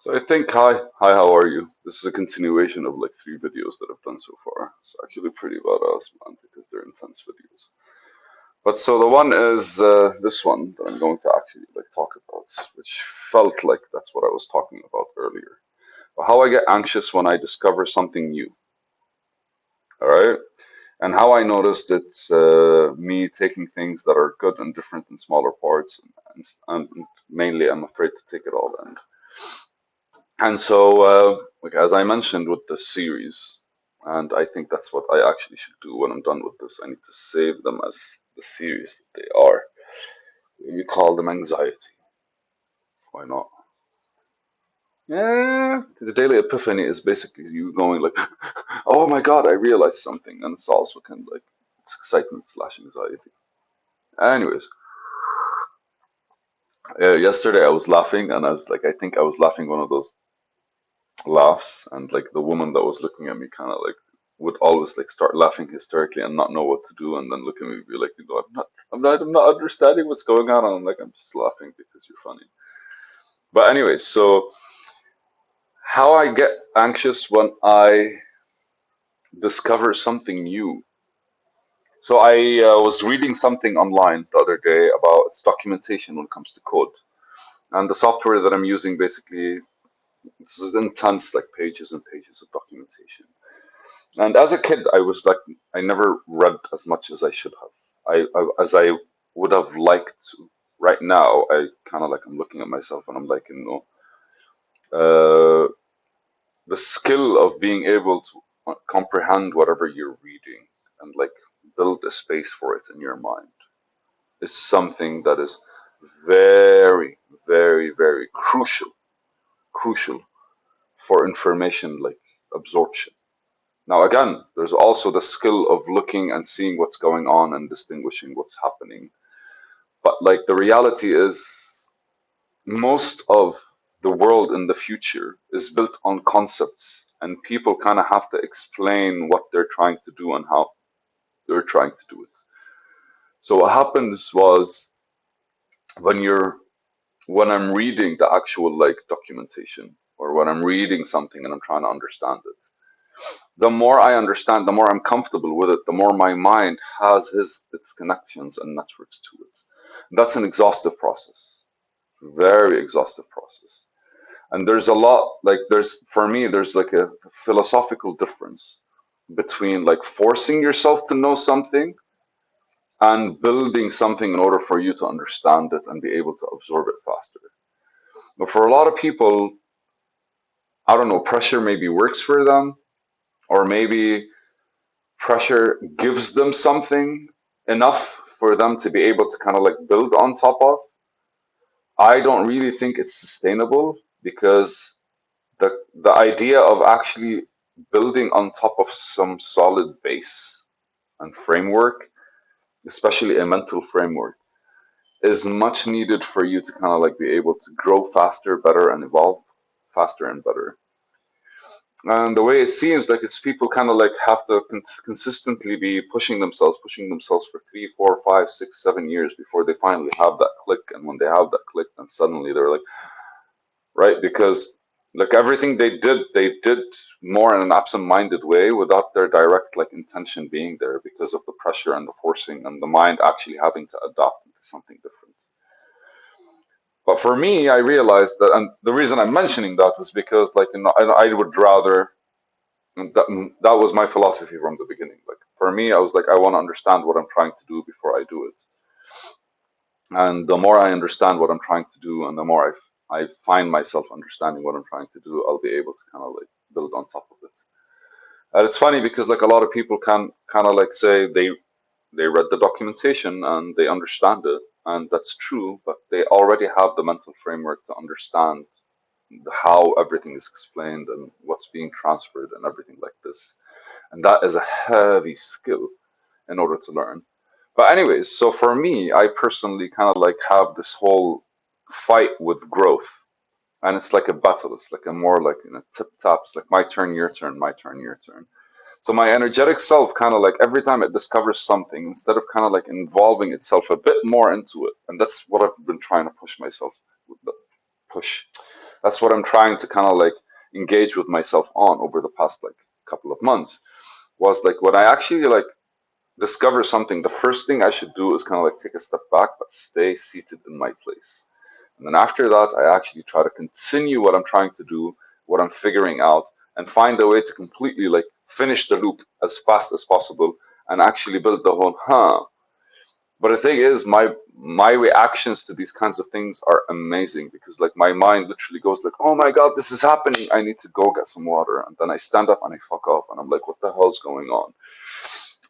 So I think, hi, how are you? This is a continuation of like three videos that I've done so far. It's actually pretty badass, man, because they're intense videos. But so the one is this one that I'm going to actually like talk about, which felt like that's what I was talking about earlier. How I get anxious when I discover something new. All right, and how I noticed it's me taking things that are good and different in smaller parts, and mainly I'm afraid to take it all in. And so, like as I mentioned with the series, and I think that's what I actually should do when I'm done with this. I need to save them as the series that they are. We call them anxiety. Why not? Yeah, the daily epiphany is basically you going like, "Oh my God, I realized something," and it's also kind of like it's excitement slash anxiety. Anyways, yesterday I was laughing, and I was like, I think I was laughing one of those laughs, and like the woman that was looking at me kind of like would always like start laughing hysterically and not know what to do, and then look at me and be like, I'm not understanding what's going on, and I'm like, I'm just laughing because you're funny. But anyway, so how I get anxious when I discover something new. So I was reading something online the other day about its documentation when it comes to code, and the software that I'm using basically it's intense, like pages and pages of documentation. And as a kid, I was like, I never read as much as I should have. As I would have liked to. Right now, I kind of like I'm looking at myself and I'm like, uh, the skill of being able to comprehend whatever you're reading and like build a space for it in your mind is something that is very, very, very crucial for information like absorption. Now, again, there's also the skill of looking and seeing what's going on and distinguishing what's happening. But, like, the reality is, most of the world in the future is built on concepts, and people kind of have to explain what they're trying to do and how they're trying to do it. So, what happens was when I'm reading the actual like documentation or when I'm reading something and I'm trying to understand it, the more I understand, the more I'm comfortable with it, the more my mind has its connections and networks to it. That's an exhaustive process, very exhaustive process. And there's a lot like there's for me there's like a philosophical difference between like forcing yourself to know something and building something in order for you to understand it and be able to absorb it faster. But for a lot of people, I don't know, pressure maybe works for them, or maybe pressure gives them something enough for them to be able to kind of like build on top of. I don't really think it's sustainable because the idea of actually building on top of some solid base and framework, especially a mental framework, is much needed for you to kind of like be able to grow faster, better, and evolve faster and better. And the way it seems like it's people kind of like have to consistently be pushing themselves for 3, 4, 5, 6, 7 years before they finally have that click. And when they have that click, then suddenly they're like, right, because like everything they did more in an absent-minded way without their direct like intention being there because of the pressure and the forcing and the mind actually having to adapt into something different. But for me, I realized that, and the reason I'm mentioning that is because, like, I would rather. And that was my philosophy from the beginning. Like for me, I was like, I want to understand what I'm trying to do before I do it. And the more I understand what I'm trying to do, and the more I find myself understanding what I'm trying to do, I'll be able to kind of like build on top of it. And it's funny because like a lot of people can kind of like say they read the documentation and they understand it, and that's true, but they already have the mental framework to understand how everything is explained and what's being transferred and everything like this. And that is a heavy skill in order to learn. But anyways, so for me, I personally kind of like have this whole fight with growth, and it's like a battle. It's like a more like tip taps, like my turn, your turn, my turn, your turn. So my energetic self kind of like every time it discovers something, instead of kind of like involving itself a bit more into it, and that's what I've been trying to push myself, push. That's what I'm trying to kind of like engage with myself on over the past like couple of months. Was like when I actually like discover something, the first thing I should do is kind of like take a step back, but stay seated in my place. And then after that, I actually try to continue what I'm trying to do, what I'm figuring out, and find a way to completely like finish the loop as fast as possible and actually build the whole, huh. But the thing is, my reactions to these kinds of things are amazing because like my mind literally goes like, oh my God, this is happening. I need to go get some water. And then I stand up and I fuck off and I'm like, what the hell's going on?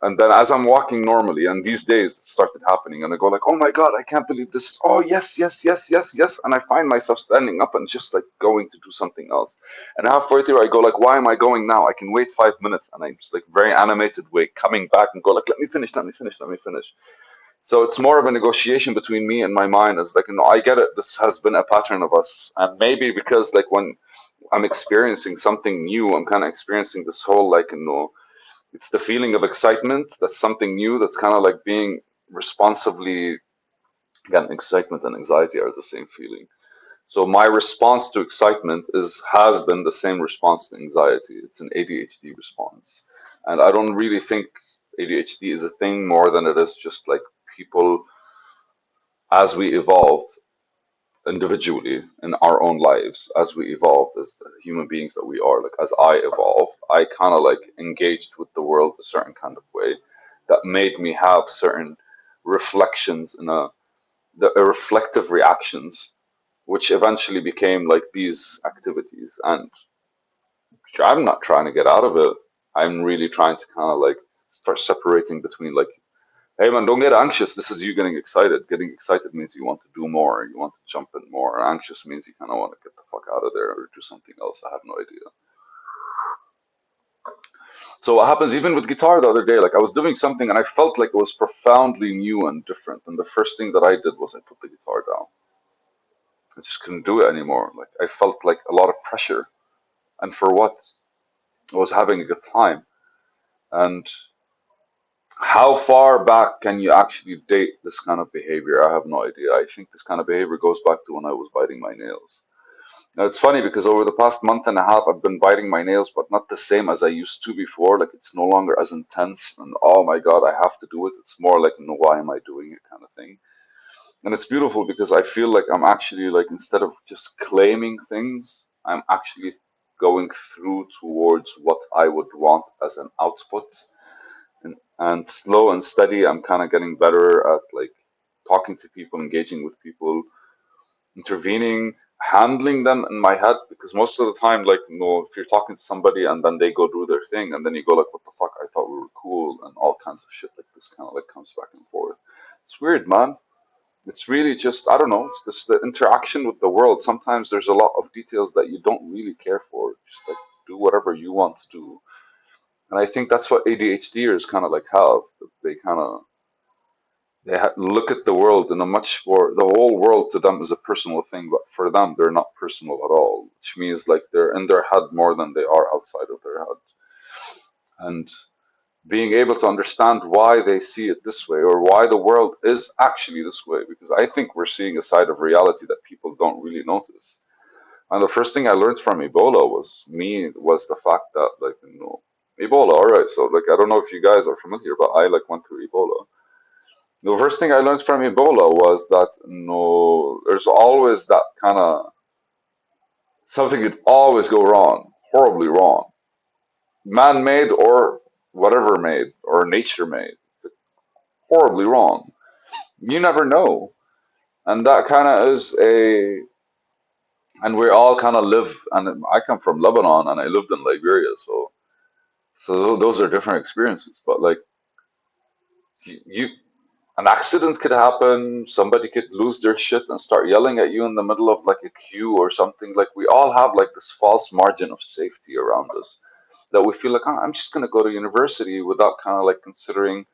And then as I'm walking normally, and these days it started happening, and I go like, "Oh my God, I can't believe this! Oh yes, yes, yes, yes, yes!" And I find myself standing up and just like going to do something else. And halfway through, I go like, "Why am I going now? I can wait 5 minutes." And I'm just like very animated way coming back and go like, "Let me finish, let me finish, let me finish." So it's more of a negotiation between me and my mind. It's like, I get it. This has been a pattern of us, and maybe because like when I'm experiencing something new, I'm kind of experiencing this whole like, it's the feeling of excitement. That's something new. That's kind of like being responsively, again, excitement and anxiety are the same feeling. So my response to excitement is has been the same response to anxiety. It's an ADHD response. And I don't really think ADHD is a thing more than it is just like people as we evolved individually in our own lives, as we evolve as the human beings that we are, like as I evolve, I kind of like engaged with the world a certain kind of way that made me have certain reflections in a reflective reactions, which eventually became like these activities. And I'm not trying to get out of it. I'm really trying to kind of like start separating between like, hey man, don't get anxious. This is you getting excited. Getting excited means you want to do more. You want to jump in more. Anxious means you kind of want to get the fuck out of there or do something else. I have no idea. So what happens even with guitar the other day? Like I was doing something and I felt like it was profoundly new and different. And the first thing that I did was I put the guitar down. I just couldn't do it anymore. Like I felt like a lot of pressure. And for what? I was having a good time. And how far back can you actually date this kind of behavior? I have no idea. I think this kind of behavior goes back to when I was biting my nails. Now it's funny because over the past month and a half, I've been biting my nails, but not the same as I used to before. Like it's no longer as intense and oh my God, I have to do it. It's more like, no, why am I doing it kind of thing. And it's beautiful because I feel like I'm actually like, instead of just claiming things, I'm actually going through towards what I would want as an output and slow and steady, I'm kind of getting better at like talking to people, engaging with people, intervening, handling them in my head. Because most of the time, like, if you're talking to somebody and then they go do their thing, and then you go like, "What the fuck? I thought we were cool," and all kinds of shit like this kind of like comes back and forth. It's weird, man. It's really just, I don't know, it's just the interaction with the world. Sometimes there's a lot of details that you don't really care for. Just like do whatever you want to do. And I think that's what ADHDers kind of like have. They kind of look at the world in a much more, the whole world to them is a personal thing, but for them, they're not personal at all, which means like they're in their head more than they are outside of their head. And being able to understand why they see it this way or why the world is actually this way, because I think we're seeing a side of reality that people don't really notice. And the first thing I learned from Ebola was the fact that like, Ebola, all right, so like I don't know if you guys are familiar, but I like went through Ebola. The first thing I learned from Ebola was that no, there's always that kind of something could always go wrong, horribly wrong, man-made or whatever made or nature-made. It's like horribly wrong. You never know, and that kind of is a, and we all kind of live. And I come from Lebanon, and I lived in Liberia, so those are different experiences. But like you an accident could happen. Somebody could lose their shit and start yelling at you in the middle of like a queue or something. Like we all have like this false margin of safety around us that we feel like, "Oh, I'm just gonna go to university," without kind of like considering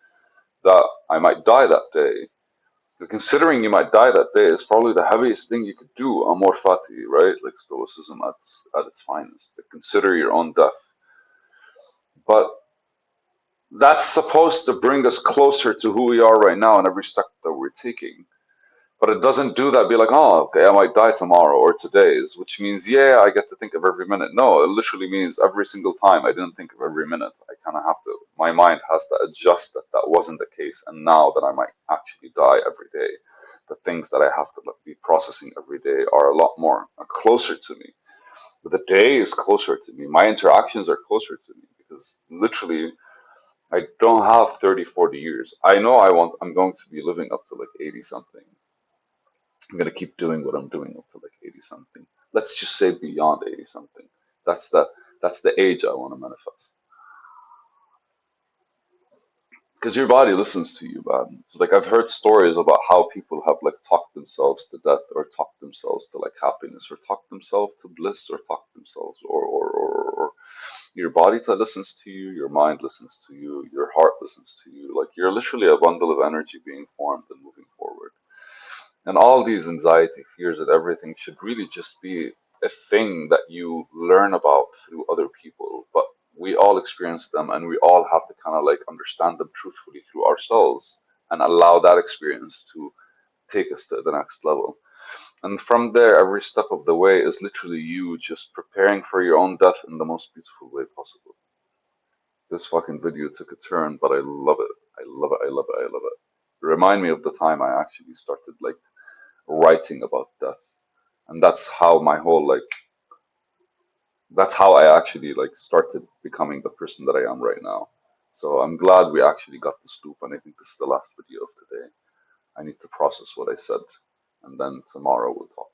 that I might die that day. So considering you might die that day is probably the heaviest thing you could do. Amor fati, right? Like Stoicism at its finest. Like consider your own death. But that's supposed to bring us closer to who we are right now and every step that we're taking. But it doesn't do that, be like, oh, okay, I might die tomorrow or today's, which means, yeah, I get to think of every minute. No, it literally means every single time I didn't think of every minute. I kind of have to, my mind has to adjust that that wasn't the case. And now that I might actually die every day, the things that I have to like, be processing every day are a lot more closer to me. But the day is closer to me. My interactions are closer to me because literally I don't have 30, 40 years. I know I'm going to be living up to like 80 something. I'm gonna keep doing what I'm doing up to like 80 something. Let's just say beyond 80 something. That's the that's the age I want to manifest. Because your body listens to you, man. It's like I've heard stories about how people have like talked themselves to death or talked themselves to like happiness or talked themselves to bliss or talked themselves or your body listens to you, your mind listens to you, your heart listens to you. Like you're literally a bundle of energy being formed and moving forward. And all these anxiety, fears, and everything should really just be a thing that you learn about through other people. But we all experience them, and we all have to kind of like understand them truthfully through ourselves and allow that experience to take us to the next level. And from there, every step of the way is literally you just preparing for your own death in the most beautiful way possible. This fucking video took a turn, but I love it. I love it. I love it. I love it. Remind me of the time I actually started like writing about death, and that's how my whole like that's how I actually like started becoming the person that I am right now. So I'm glad we actually got this loop, and I think this is the last video of today. I need to process what I said, and then tomorrow we'll talk.